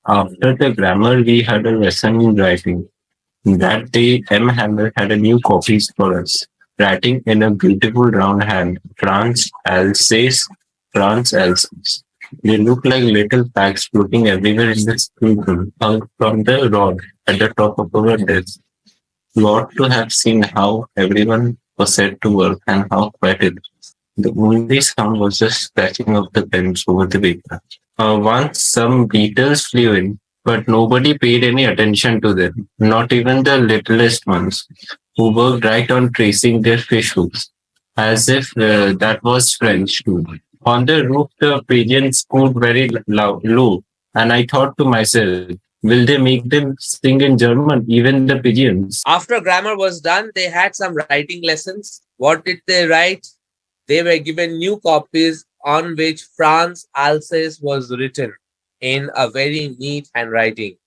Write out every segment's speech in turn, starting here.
After the grammar, we had a lesson in writing. That day, M. Hammer had a new copies for us, writing in a beautiful round hand, France, Alsace, France, Alsace. They looked like little flags floating everywhere in the schoolroom, hung from the rod at the top of our desk. You ought to have seen how everyone was set to work and how quiet it was. The only sound was just scratching of the pens over the paper. Once some beetles flew in, but nobody paid any attention to them, not even the littlest ones, who worked right on tracing their fish hooks, as if that was French too. On the roof, the pigeons cooed very low, and I thought to myself, will they make them sing in German, even the pigeons? After grammar was done, they had some writing lessons. What did they write? They were given new copies on which France Alsace was written in a very neat handwriting.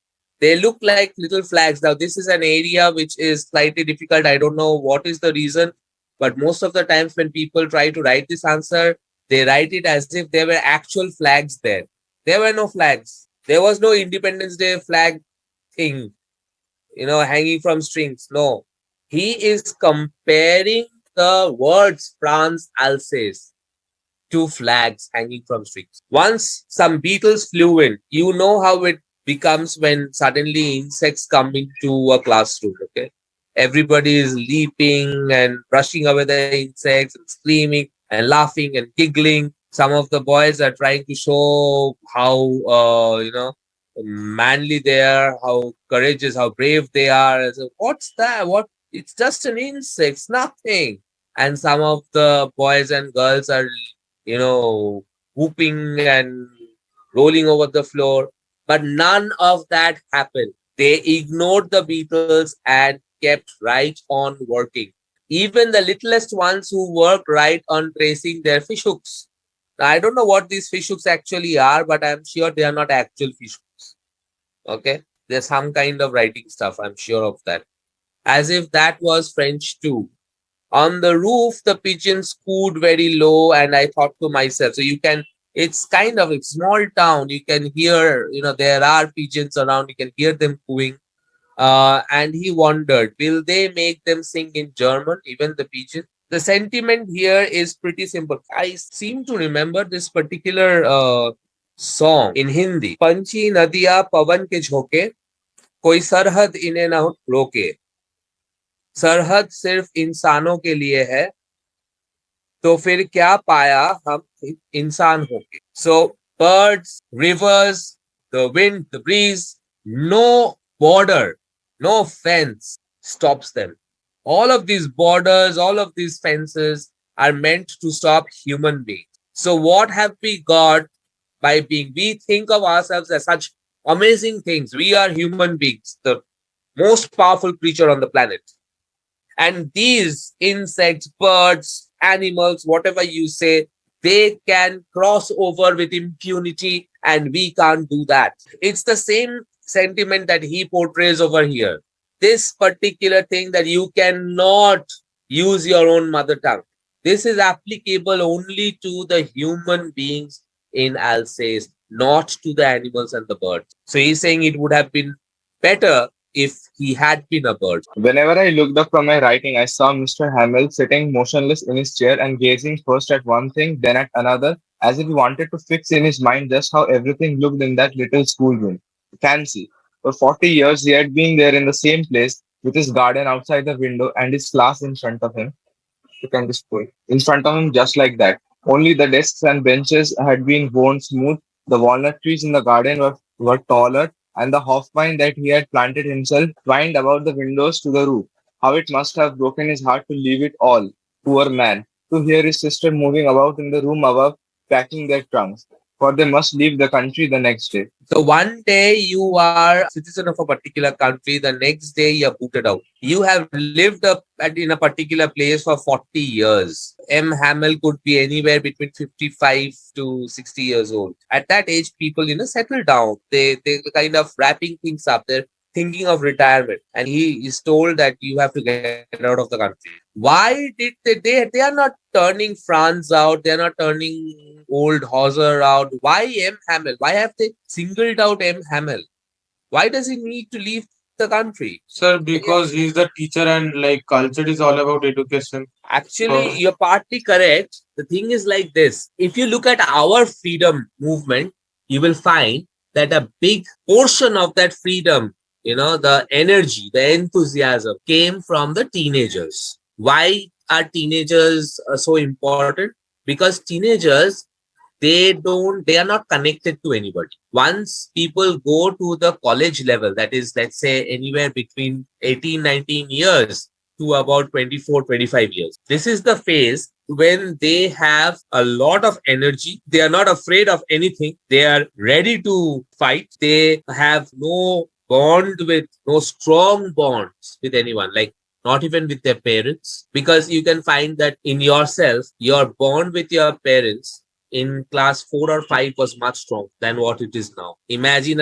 They look like little flags. Now, this is an area which is slightly difficult. I don't know what is the reason, but most of the times when people try to write this answer, they write it as if there were actual flags there. There were no flags. There was no Independence Day flag thing, hanging from strings. No. He is comparing the words France Alsace to flags hanging from strings. Once some beetles flew in, you know how it becomes when suddenly insects come into a classroom. Okay. Everybody is leaping and brushing away the insects and screaming and laughing and giggling. Some of the boys are trying to show how, manly they are, how courageous, how brave they are. And so, what's that? What? It's just an insect, it's nothing. And some of the boys and girls are, whooping and rolling over the floor. But none of that happened. They ignored the beetles and kept right on working. Even the littlest ones who worked right on tracing their fish hooks. Now, I don't know what these fish hooks actually are, but I'm sure they are not actual fish hooks. Okay. There's some kind of writing stuff. I'm sure of that. As if that was French too. On the roof, the pigeons cooed very low, and I thought to myself, so you can, it's kind of a small town. You can hear, there are pigeons around. You can hear them cooing. And he wondered, will they make them sing in German, even the pigeons? The sentiment here is pretty simple. I seem to remember this particular song in Hindi. Panchi nadiya pavan ke jhoke, koi sarhad इन्हें na roke. सरहद सिर्फ इंसानों के लिए है तो फिर क्या पाया हम इंसान होके. So birds, rivers, the wind, the breeze, no border, no fence stops them. All of these borders, all of these fences are meant to stop human beings. So what have we got by being, we think of ourselves as such amazing things. We are human beings, the most powerful creature on the planet. And these insects, birds, animals, whatever you say, they can cross over with impunity, and we can't do that. It's the same sentiment that he portrays over here. This particular thing that you cannot use your own mother tongue. This is applicable only to the human beings in Alsace, not to the animals and the birds. So he's saying it would have been better if he had been a bird. Whenever I looked up from my writing, I saw Mr. Hamill sitting motionless in his chair and gazing first at one thing, then at another, as if he wanted to fix in his mind just how everything looked in that little schoolroom. Fancy. For 40 years, he had been there in the same place, with his garden outside the window and his class in front of him. You can just put in front of him just like that. Only the desks and benches had been worn smooth. The walnut trees in the garden were taller, and the hofvine that he had planted himself twined about the windows to the roof. How it must have broken his heart to leave it all, poor man, to hear his sister moving about in the room above, packing their trunks, for they must leave the country the next day. So one day you are a citizen of a particular country, the next day you're booted out. You have lived in a particular place for 40 years. M. Hamill could be anywhere between 55 to 60 years old. At that age, people, settle down. They're kind of wrapping things up. They're thinking of retirement. And he is told that you have to get out of the country. Why did they are not turning France out, they're not turning old Hauser out. Why M. Hamill? Why have they singled out M. Hamill? Why does he need to leave the country? Sir, because he's the teacher and like culture is all about education. Actually, So you're partly correct. The thing is like this. If you look at our freedom movement, you will find that a big portion of that freedom, the energy, the enthusiasm came from the teenagers. Why are teenagers so important? Because teenagers, they are not connected to anybody. Once people go to the college level, that is, let's say anywhere between 18, 19 years to about 24, 25 years, this is the phase when they have a lot of energy. They are not afraid of anything. They are ready to fight. They have no strong bonds with anyone, like not even with their parents, because you can find that in yourself, your bond with your parents in class 4 or 5 was much stronger than what it is now. Imagine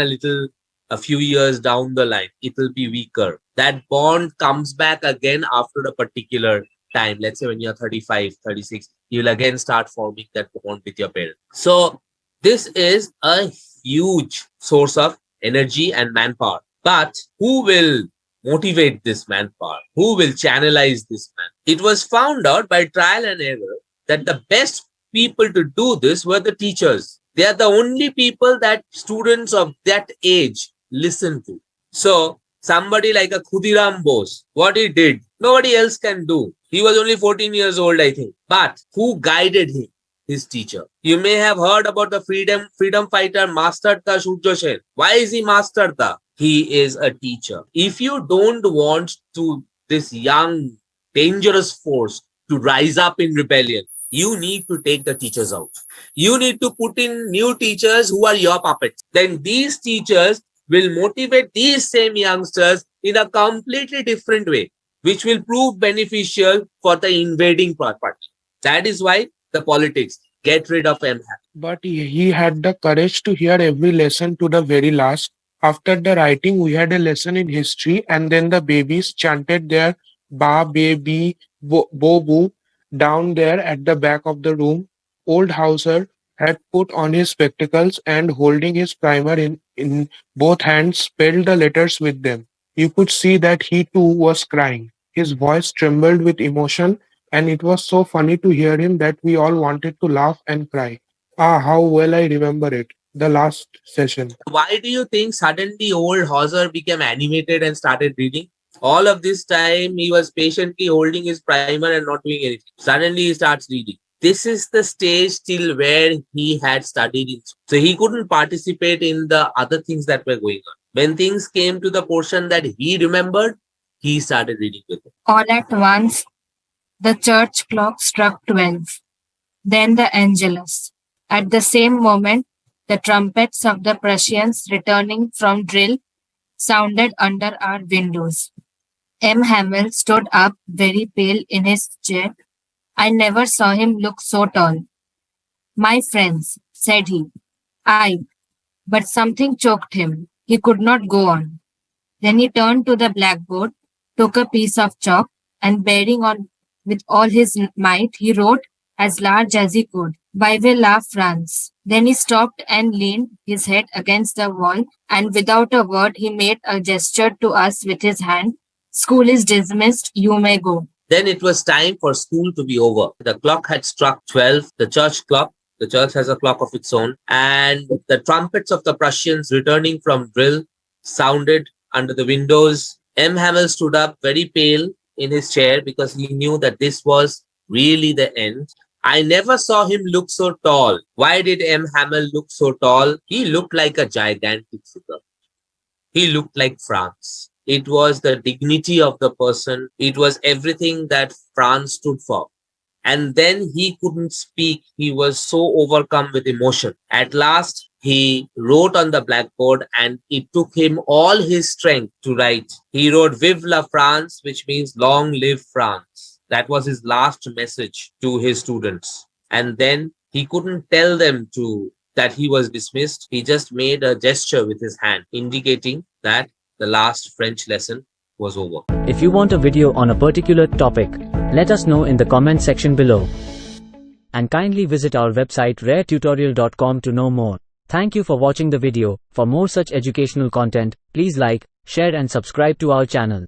a few years down the line, it will be weaker. That bond comes back again after a particular time. Let's say when you're 35, 36, you'll again start forming that bond with your parents. So this is a huge source of energy and manpower. But who will motivate this manpower? Who will channelize this man? It was found out by trial and error that the best people to do this were the teachers. They are the only people that students of that age listen to. So somebody like a Khudiram Bose, what he did, nobody else can do. He was only 14 years old, I think. But who guided him? His teacher. You may have heard about the freedom fighter Master Ta Shurjo Sen. Why is he Master Ta? He is a teacher. If you don't want to this young, dangerous force to rise up in rebellion, you need to take the teachers out. You need to put in new teachers who are your puppets. Then these teachers will motivate these same youngsters in a completely different way, which will prove beneficial for the invading party. That is why the politics. Get rid of M. But he had the courage to hear every lesson to the very last. After the writing, we had a lesson in history, and then the babies chanted their ba, baby, bo, boo down there at the back of the room. Old Hauser had put on his spectacles and, holding his primer in both hands, spelled the letters with them. You could see that he too was crying. His voice trembled with emotion, and it was so funny to hear him that we all wanted to laugh and cry. Ah, how well I remember it. The last session. Why do you think suddenly old Hauser became animated and started reading? All of this time, he was patiently holding his primer and not doing anything. Suddenly, he starts reading. This is the stage till where he had studied in. So he couldn't participate in the other things that were going on. When things came to the portion that he remembered, he started reading with it. All at once, the church clock struck 12, then the Angelus. At the same moment, the trumpets of the Prussians returning from drill sounded under our windows. M. Hamel stood up very pale in his chair. I never saw him look so tall. My friends, said he, but something choked him. He could not go on. Then he turned to the blackboard, took a piece of chalk, and bearing on with all his might, he wrote as large as he could, Vive la France. Then he stopped and leaned his head against the wall, and without a word he made a gesture to us with his hand. School is dismissed, you may go. Then it was time for school to be over. The clock had struck 12, the church clock. The church has a clock of its own. And the trumpets of the Prussians returning from drill sounded under the windows. M. Hamel stood up very pale in his chair because he knew that this was really the end. I never saw him look so tall. Why did M. Hamel look so tall? He looked like a gigantic figure. He looked like France. It was the dignity of the person. It was everything that France stood for. And then he couldn't speak. He was so overcome with emotion. At last, he wrote on the blackboard, and it took him all his strength to write. He wrote Vive la France, which means long live France. That was his last message to his students. And then he couldn't tell them that he was dismissed. He just made a gesture with his hand, indicating that the last French lesson was over. If you want a video on a particular topic, let us know in the comment section below. And kindly visit our website raretutorial.com to know more. Thank you for watching the video. For more such educational content, please like, share and subscribe to our channel.